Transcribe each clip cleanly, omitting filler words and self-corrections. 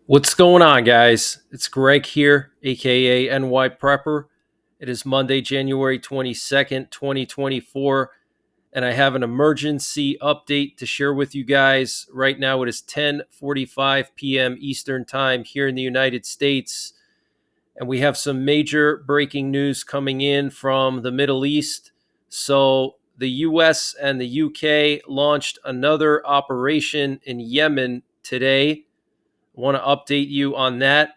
What's going on, guys? It's Greg here, aka NYPrepper. It is Monday, January 22nd, 2024, and I have an emergency update to share with you guys. Right now, it is 10:45 p.m. Eastern Time here in the United States, and we have some major breaking news coming in from the Middle East. So, the US and the UK launched another operation in Yemen today. I want to update you on that.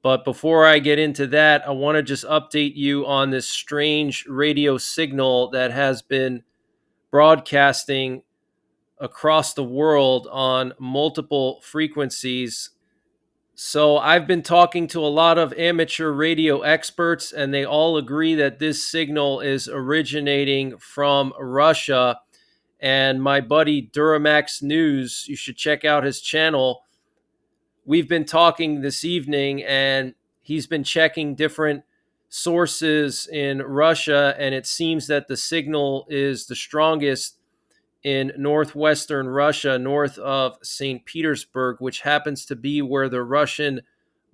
But before I get into that, I want to just update you on this strange radio signal that has been broadcasting across the world on multiple frequencies. So I've been talking to a lot of amateur radio experts, and they all agree that this signal is originating from Russia. And my buddy Duramax News, you should check out his channel. We've been talking this evening, and he's been checking different sources in Russia, and it seems that the signal is the strongest in northwestern Russia, north of St. Petersburg, which happens to be where the Russian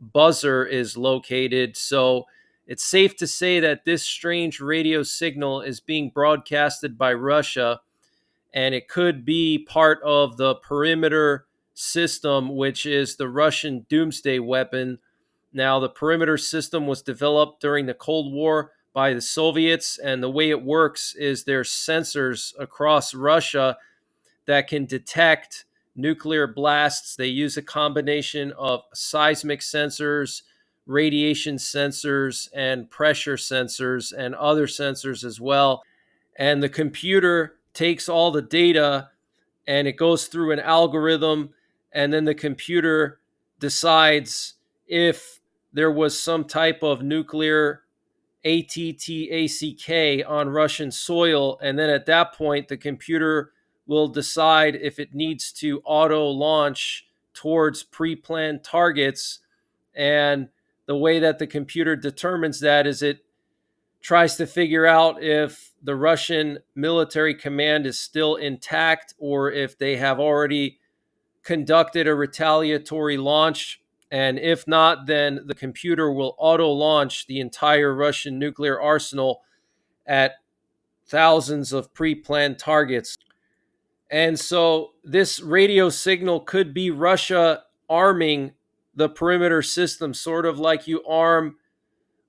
buzzer is located. So it's safe to say that this strange radio signal is being broadcasted by Russia, and it could be part of the perimeter system, which is the Russian Doomsday weapon. Now, the perimeter system was developed during the Cold War by the Soviets, and the way it works is there's sensors across Russia that can detect nuclear blasts. They use a combination of seismic sensors, radiation sensors, and pressure sensors, and other sensors as well. And the computer takes all the data and it goes through an algorithm, and then the computer decides if there was some type of nuclear ATTACK on Russian soil, and then at that point the computer will decide if it needs to auto launch towards pre-planned targets. And the way that the computer determines that is it tries to figure out if the Russian military command is still intact or if they have already conducted a retaliatory launch. And if not, then the computer will auto launch the entire Russian nuclear arsenal at thousands of pre planned targets. And so this radio signal could be Russia arming the perimeter system, sort of like you arm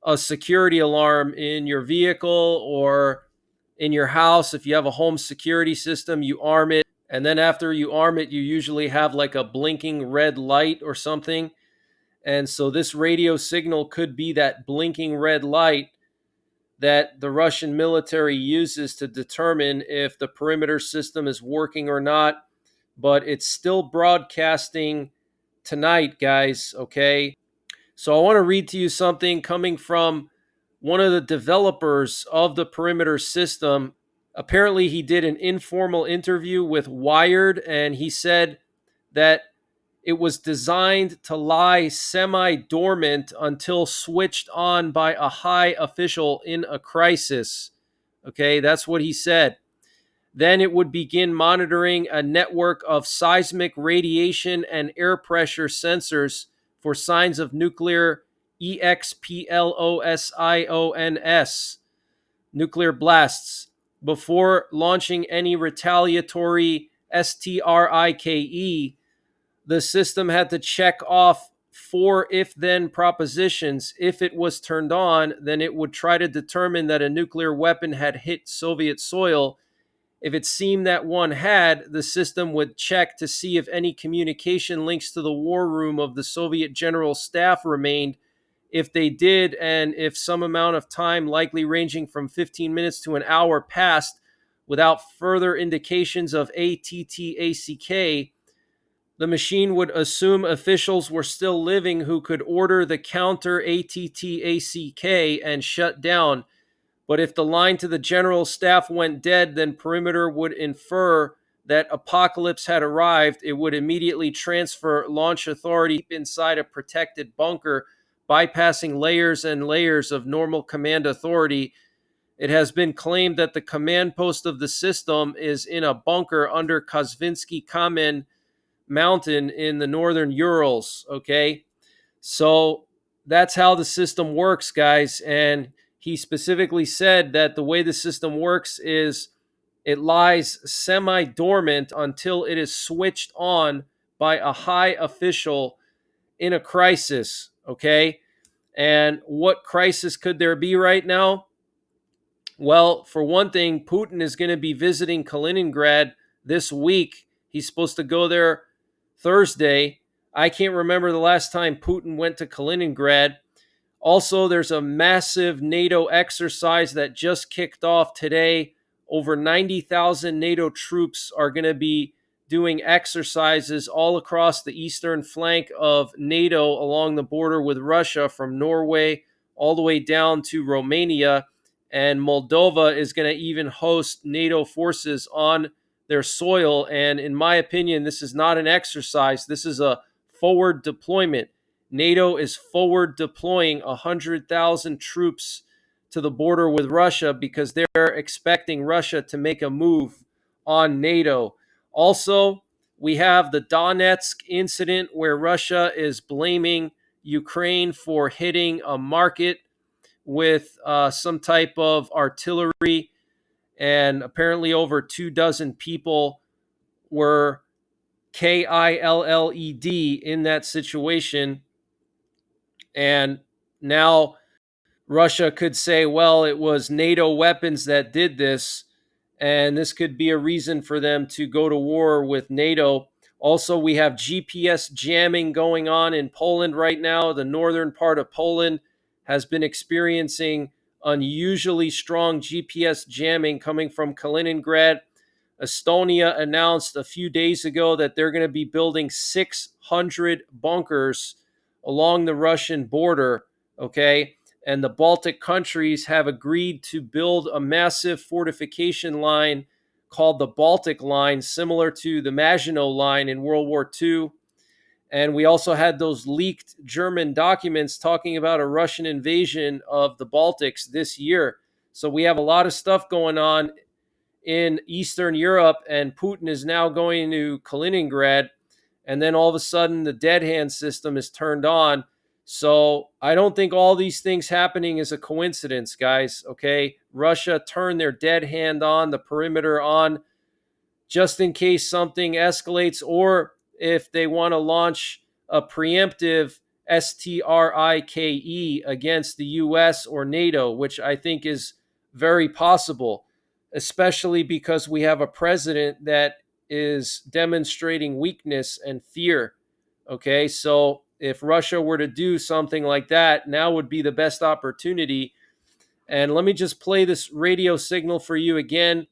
a security alarm in your vehicle or in your house. If you have a home security system, you arm it. And then after you arm it, you usually have like a blinking red light or something. And so this radio signal could be that blinking red light that the Russian military uses to determine if the perimeter system is working or not. But it's still broadcasting tonight, guys, okay? So I want to read to you something coming from one of the developers of the perimeter system. Apparently, he did an informal interview with Wired, and he said that it was designed to lie semi-dormant until switched on by a high official in a crisis. Okay, that's what he said. Then it would begin monitoring a network of seismic radiation and air pressure sensors for signs of nuclear explosions, nuclear blasts, before launching any retaliatory strike. The system had to check off four if-then propositions. If it was turned on, then it would try to determine that a nuclear weapon had hit Soviet soil. If it seemed that one had, the system would check to see if any communication links to the war room of the Soviet General Staff remained. If they did, and if some amount of time, likely ranging from 15 minutes to an hour, passed without further indications of ATTACK, the machine would assume officials were still living who could order the counter ATTACK and shut down. But if the line to the general staff went dead, then perimeter would infer that apocalypse had arrived. It would immediately transfer launch authority inside a protected bunker, bypassing layers and layers of normal command authority. It has been claimed that the command post of the system is in a bunker under Kozvinsky Kamen, mountain in the northern Urals. Okay. So that's how the system works, guys. And he specifically said that the way the system works is it lies semi dormant until it is switched on by a high official in a crisis. Okay. And what crisis could there be right now? Well, for one thing, Putin is going to be visiting Kaliningrad this week. He's supposed to go there Thursday. I can't remember the last time Putin went to Kaliningrad. Also, there's a massive NATO exercise that just kicked off today. Over 90,000 NATO troops are going to be doing exercises all across the eastern flank of NATO along the border with Russia from Norway all the way down to Romania. And Moldova is going to even host NATO forces on their soil. And in my opinion, this is not an exercise, this is a forward deployment. NATO is forward deploying 100,000 troops to the border with Russia because they're expecting Russia to make a move on NATO. Also, we have the Donetsk incident where Russia is blaming Ukraine for hitting a market with some type of artillery, and apparently over 24 people were killed in that situation. And now Russia could say, well, it was NATO weapons that did this, and this could be a reason for them to go to war with NATO. Also, we have GPS jamming going on in Poland right now. The northern part of Poland has been experiencing unusually strong GPS jamming coming from Kaliningrad. Estonia announced a few days ago that they're going to be building 600 bunkers along the Russian border. Okay. And the Baltic countries have agreed to build a massive fortification line called the Baltic Line, similar to the Maginot Line in World War II. And we also had those leaked German documents talking about a Russian invasion of the Baltics this year. So we have a lot of stuff going on in Eastern Europe, and Putin is now going to Kaliningrad, and then all of a sudden the dead hand system is turned on. So I don't think all these things happening is a coincidence, guys. Okay, Russia turned their dead hand on, the perimeter on, just in case something escalates, or if they want to launch a preemptive strike against the US or NATO, which I think is very possible, especially because we have a president that is demonstrating weakness and fear. Okay, so if Russia were to do something like that, now would be the best opportunity. And let me just play this radio signal for you again.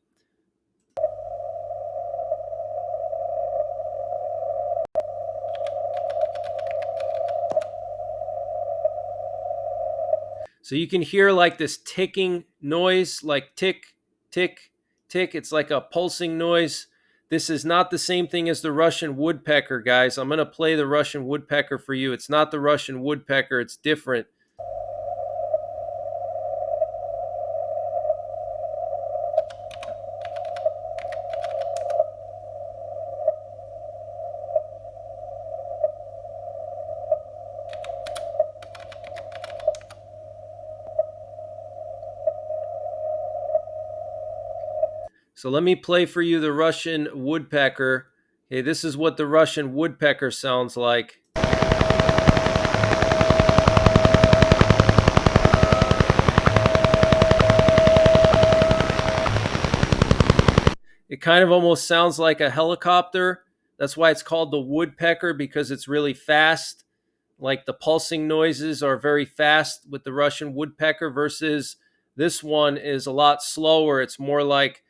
So you can hear like this ticking noise, like tick, tick, tick. It's like a pulsing noise. This is not the same thing as the Russian woodpecker, guys. I'm going to play the Russian woodpecker for you. It's not the Russian woodpecker, it's different. So let me play for you the Russian woodpecker. Okay, this is what the Russian woodpecker sounds like. It kind of almost sounds like a helicopter. That's why it's called the woodpecker, because it's really fast. Like the pulsing noises are very fast with the Russian woodpecker versus this one is a lot slower. It's more like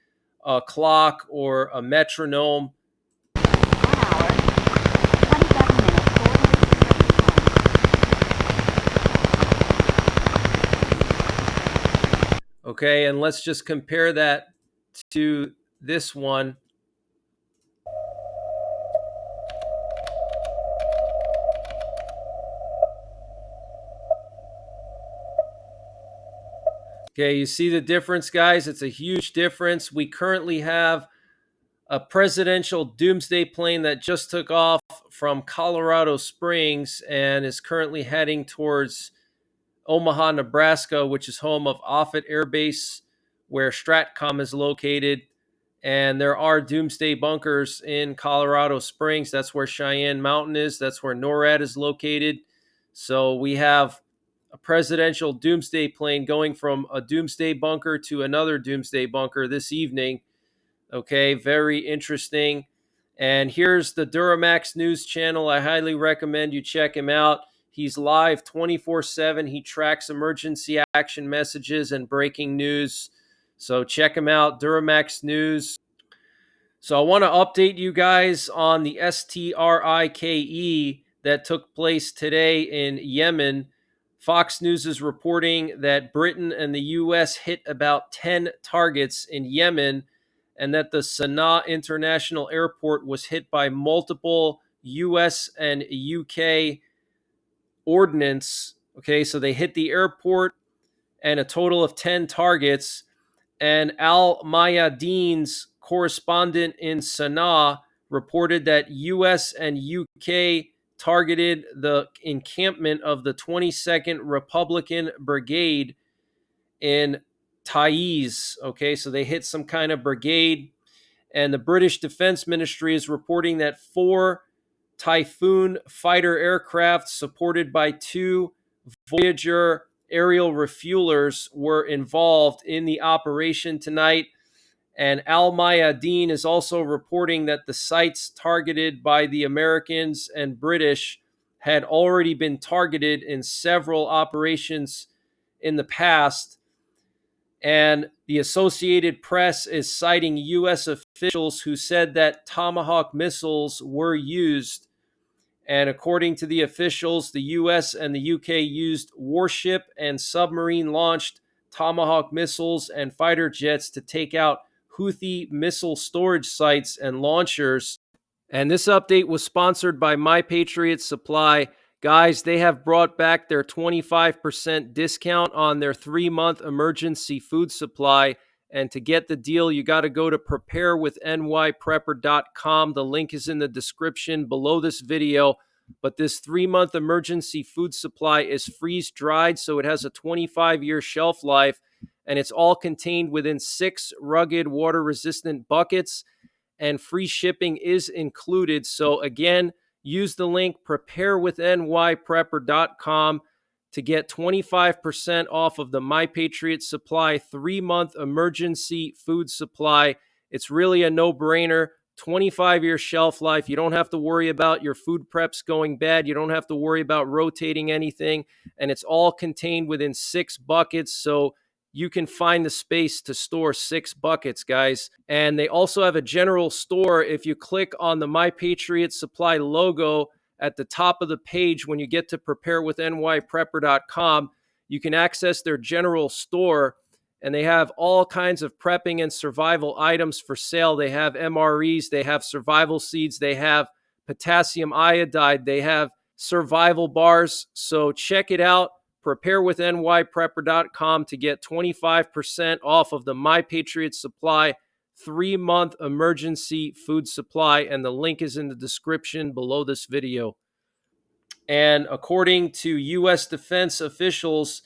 a clock or a metronome. Okay, and let's just compare that to this one. Okay, you see the difference, guys? It's a huge difference. We currently have a presidential Doomsday plane that just took off from Colorado Springs and is currently heading towards Omaha, Nebraska, which is home of Offutt Air Base, where Stratcom is located. And there are Doomsday bunkers in Colorado Springs. That's where Cheyenne Mountain is. That's where NORAD is located. So we have a presidential Doomsday plane going from a Doomsday bunker to another Doomsday bunker this evening. Okay, very interesting. And here's the Duramax News channel. I highly recommend you check him out. He's live 24/7. He tracks emergency action messages and breaking news. So check him out, Duramax News. So I want to update you guys on the STRIKE that took place today in Yemen. Fox News is reporting that Britain and the U.S. hit about 10 targets in Yemen, and that the Sana'a International Airport was hit by multiple U.S. and U.K. ordnance. Okay, so they hit the airport and a total of 10 targets. And Al Mayadeen's correspondent in Sana'a reported that U.S. and U.K. targeted the encampment of the 22nd Republican Brigade in Taiz. Okay, so they hit some kind of brigade. And the British Defense Ministry is reporting that 4 Typhoon fighter aircraft supported by 2 Voyager aerial refuelers were involved in the operation tonight. And Al Mayadeen is also reporting that the sites targeted by the Americans and British had already been targeted in several operations in the past. And the Associated Press is citing U.S. officials who said that Tomahawk missiles were used. And according to the officials, the U.S. and the U.K. used warship and submarine-launched Tomahawk missiles and fighter jets to take out Houthi missile storage sites and launchers. And this update was sponsored by My Patriot Supply. Guys, they have brought back their 25% discount on their 3-month emergency food supply. And to get the deal, you got to go to preparewithNYPrepper.com. The link is in the description below this video. But this 3-month emergency food supply is freeze-dried, so it has a 25-year shelf life. And it's all contained within 6 rugged, water-resistant buckets. And free shipping is included. So again, use the link preparewithNYPrepper.com to get 25% off of the My Patriot Supply 3-month emergency food supply. It's really a no-brainer. 25-year shelf life. You don't have to worry about your food preps going bad. You don't have to worry about rotating anything. And it's all contained within 6 buckets. So you can find the space to store 6 buckets, guys. And they also have a general store. If you click on the My Patriot Supply logo at the top of the page when you get to preparewithNYPrepper.com, you can access their general store. And they have all kinds of prepping and survival items for sale. They have MREs, they have survival seeds, they have potassium iodide, they have survival bars. So check it out. preparewithNYPrepper.com to get 25% off of the My Patriot Supply 3-month emergency food supply, and the link is in the description below this video. And according to U.S. defense officials,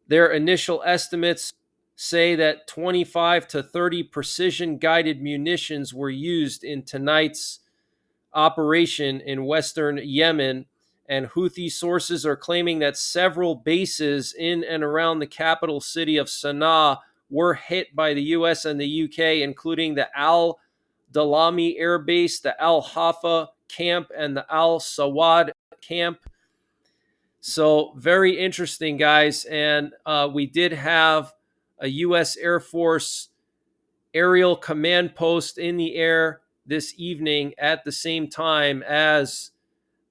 their initial estimates say that 25 to 30 precision-guided munitions were used in tonight's operation in western Yemen. And Houthi sources are claiming that several bases in and around the capital city of Sana'a were hit by the U.S. and the U.K., including the Al Dalami Air Base, the Al Hafa camp, and the Al Sawad camp. So very interesting, guys. And we did have a U.S. Air Force aerial command post in the air this evening at the same time as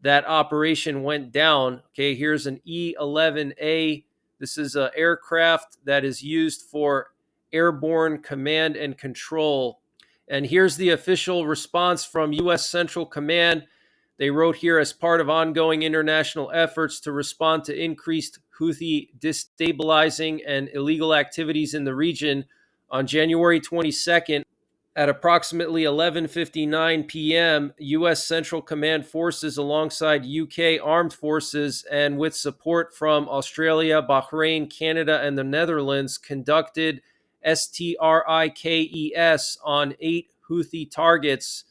that operation went down. Okay, here's an E-11A. This is an aircraft that is used for airborne command and control. And here's the official response from U.S. Central Command. They wrote here, as part of ongoing international efforts to respond to increased Houthi destabilizing and illegal activities in the region, on January 22nd, At approximately 11:59 p.m., U.S. Central Command forces alongside UK armed forces and with support from Australia, Bahrain, Canada, and the Netherlands conducted strikes on 8 Houthi targets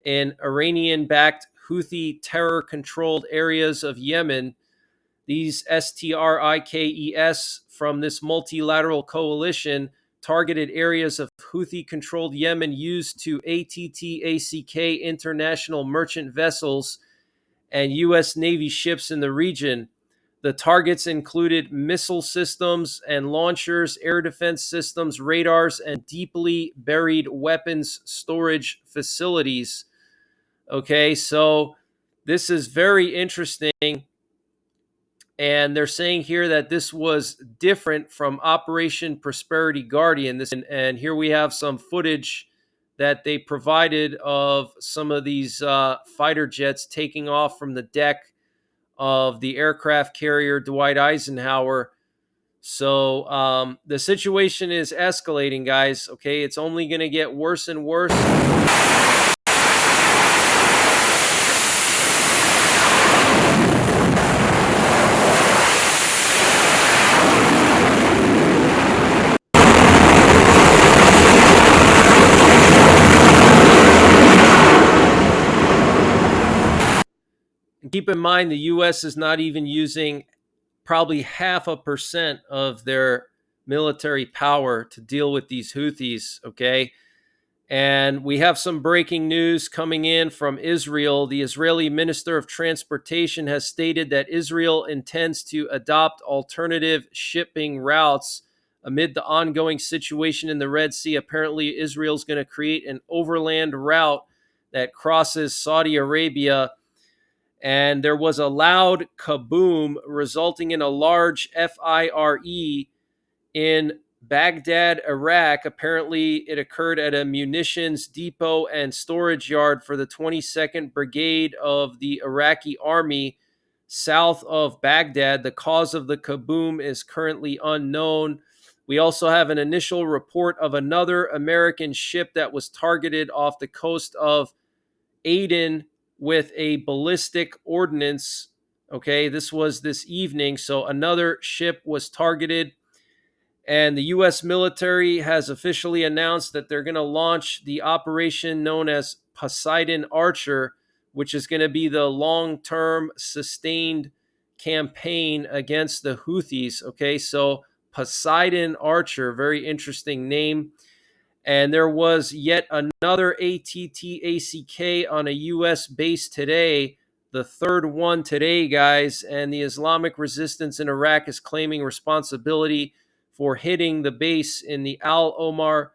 in Iranian-backed Houthi terror-controlled areas of Yemen. These strikes from this multilateral coalition targeted areas of Houthi controlled Yemen used to ATTACK international merchant vessels and U.S. Navy ships in the region. The targets included missile systems and launchers, air defense systems, radars, and deeply buried weapons storage facilities. Okay, so this is very interesting. And they're saying here that this was different from Operation Prosperity Guardian. And here we have some footage that they provided of some of these fighter jets taking off from the deck of the aircraft carrier Dwight Eisenhower. So the situation is escalating, guys. Okay, it's only going to get worse and worse. Keep in mind, the U.S. is not even using probably 0.5% of their military power to deal with these Houthis, okay? And we have some breaking news coming in from Israel. The Israeli Minister of Transportation has stated that Israel intends to adopt alternative shipping routes amid the ongoing situation in the Red Sea. Apparently, Israel's going to create an overland route that crosses Saudi Arabia. And there was a loud kaboom, resulting in a large fire in Baghdad, Iraq. Apparently, it occurred at a munitions depot and storage yard for the 22nd Brigade of the Iraqi Army south of Baghdad. The cause of the kaboom is currently unknown. We also have an initial report of another American ship that was targeted off the coast of Aden with a ballistic ordnance. Okay, this was this evening. So another ship was targeted. And the U.S. military has officially announced that they're going to launch the operation known as Poseidon Archer, which is going to be the long-term sustained campaign against the Houthis. Okay, so Poseidon Archer, very interesting name. And there was yet another ATTACK on a U.S. base today, the third one today, guys. And the Islamic resistance in Iraq is claiming responsibility for hitting the base in the Al Omar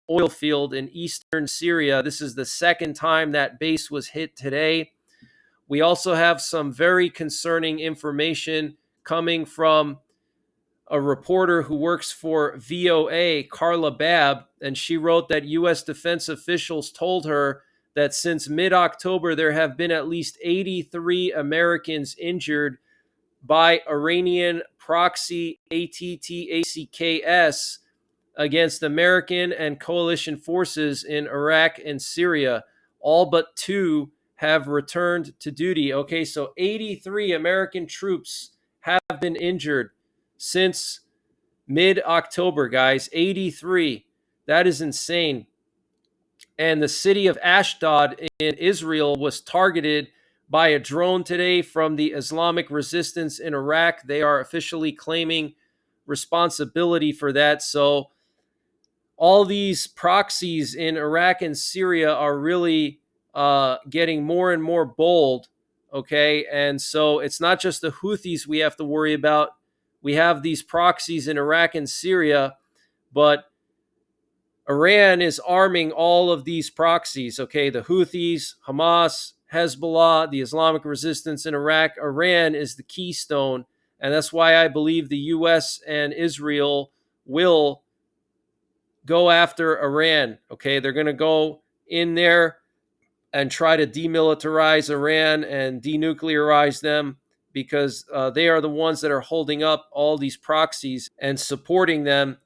oil field in eastern Syria. This is the second time that base was hit today. We also have some very concerning information coming from a reporter who works for VOA, Carla Babb, and she wrote that U.S. defense officials told her that since mid-October, there have been at least 83 Americans injured by Iranian proxy ATTACKs against American and coalition forces in Iraq and Syria. All but 2 have returned to duty. Okay, so 83 American troops have been injured since mid-October, guys. 83. That is insane. And the city of Ashdod in Israel was targeted by a drone today from the Islamic resistance in Iraq. They are officially claiming responsibility for that. So all these proxies in Iraq and Syria are really getting more and more bold. Okay. And so it's not just the Houthis we have to worry about. We have these proxies in Iraq and Syria, but Iran is arming all of these proxies. Okay. The Houthis, Hamas, Hezbollah, the Islamic resistance in Iraq. Iran is the keystone. And that's why I believe the U.S. and Israel will go after Iran. Okay, they're going to go in there and try to demilitarize Iran and denuclearize them because they are the ones that are holding up all these proxies and supporting them.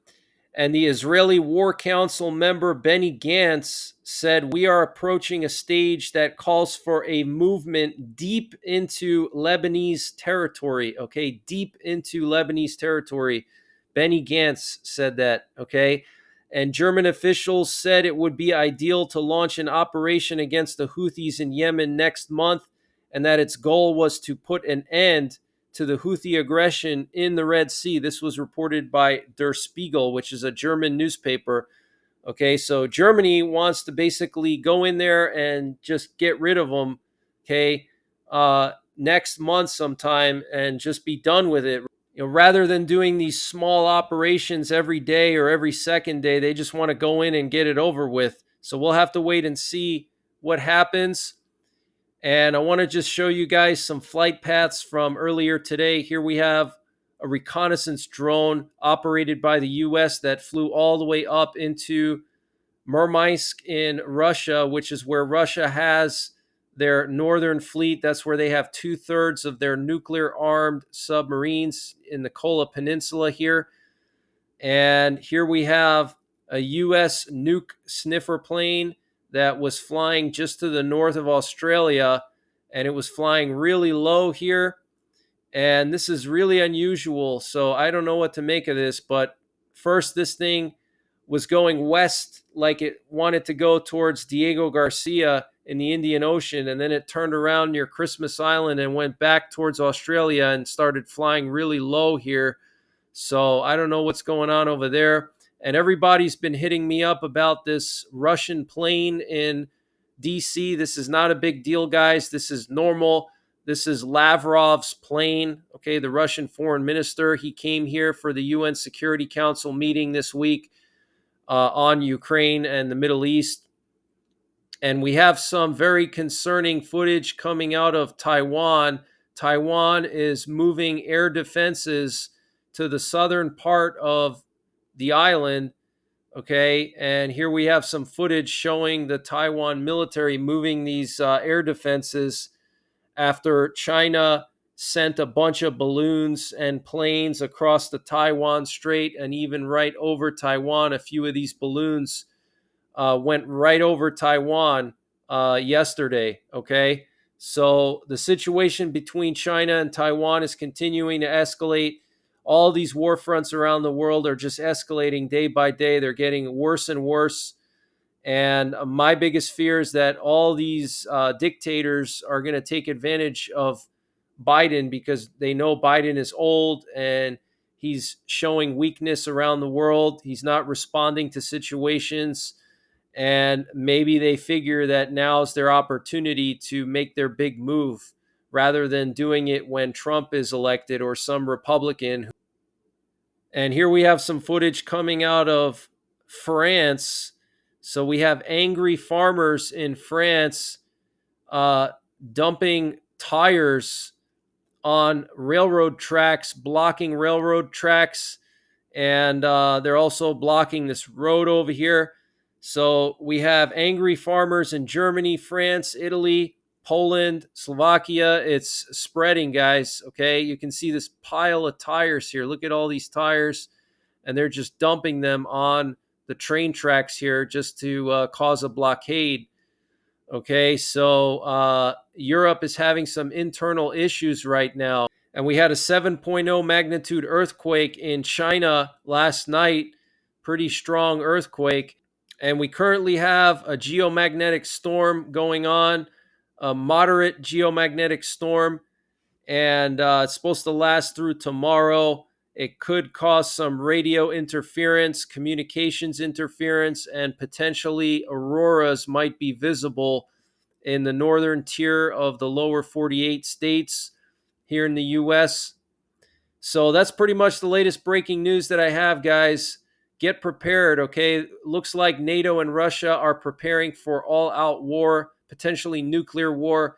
And the Israeli War Council member Benny Gantz said, "We are approaching a stage that calls for a movement deep into Lebanese territory." Okay, deep into Lebanese territory. Benny Gantz said that. Okay. And German officials said it would be ideal to launch an operation against the Houthis in Yemen next month, and that its goal was to put an end to the Houthi aggression in the Red Sea. This was reported by Der Spiegel, which is a German newspaper. Okay, so Germany wants to basically go in there and just get rid of them, okay, next month sometime and just be done with it. Rather than doing these small operations every day or every second day, they just want to go in and get it over with. So we'll have to wait and see what happens. And I want to just show you guys some flight paths from earlier today. Here we have a reconnaissance drone operated by the US that flew all the way up into Murmansk in Russia, which is where Russia has their northern fleet. That's where they have 2/3 of their nuclear armed submarines in the Kola Peninsula here. And here we have a US nuke sniffer plane that was flying just to the north of Australia, and it was flying really low here. And this is really unusual. So I don't know what to make of this, but first, this thing was going west like it wanted to go towards Diego Garcia in the Indian Ocean, and then it turned around near Christmas Island and went back towards Australia and started flying really low here. So I don't know what's going on over there. And everybody's been hitting me up about this Russian plane in DC. This is not a big deal, guys. This is normal. This is Lavrov's plane, okay, the Russian foreign minister. He came here for the UN Security Council meeting this week on Ukraine and the Middle East. And we have some very concerning footage coming out of Taiwan. Taiwan is moving air defenses to the southern part of the island. Okay, and here we have some footage showing the Taiwan military moving these air defenses after China sent a bunch of balloons and planes across the Taiwan Strait and even right over Taiwan. A few of these balloons went right over Taiwan yesterday. Okay, so the situation between China and Taiwan is continuing to escalate. All these war fronts around the world are just escalating day by day. They're getting worse and worse. And my biggest fear is that all these dictators are going to take advantage of Biden because they know Biden is old and he's showing weakness around the world. He's not responding to situations. And maybe they figure that now's their opportunity to make their big move rather than doing it when Trump is elected or some Republican. And here we have some footage coming out of France. So we have angry farmers in France dumping tires on railroad tracks, blocking railroad tracks, and they're also blocking this road over here. So we have angry farmers in Germany, France, Italy, Poland, Slovakia. It's spreading, guys. Okay, you can see this pile of tires here. Look at all these tires, and they're just dumping them on the train tracks here just to cause a blockade. Okay, so Europe is having some internal issues right now. And we had a 7.0 magnitude earthquake in China last night, pretty strong earthquake. And we currently have a geomagnetic storm going on, a moderate geomagnetic storm, and it's supposed to last through tomorrow. It could cause some radio interference, communications interference, and potentially auroras might be visible in the northern tier of the lower 48 states here in the US. So that's pretty much the latest breaking news that I have, guys. Get prepared, okay? Looks like NATO and Russia are preparing for all-out war, potentially nuclear war.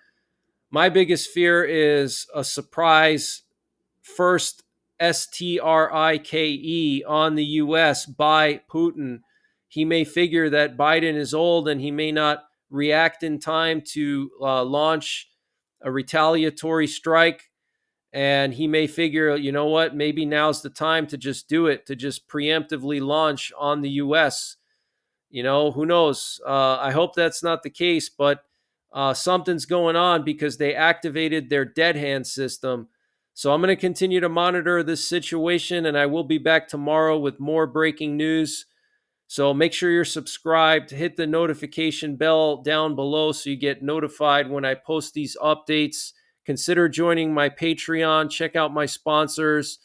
My biggest fear is a surprise first strike on the US by Putin. He may figure that Biden is old and he may not react in time to launch a retaliatory strike. And he may figure, you know what, maybe now's the time to just do it, to just preemptively launch on the US. Who knows? I hope that's not the case, but something's going on because they activated their dead hand system. So I'm going to continue to monitor this situation, and I will be back tomorrow with more breaking news. So make sure you're subscribed, hit the notification bell down below so you get notified when I post these updates. Consider joining my Patreon, check out my sponsors.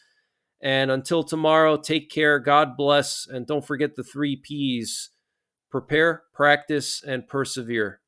And until tomorrow, take care, God bless, and don't forget the 3 Ps: prepare, practice, and persevere.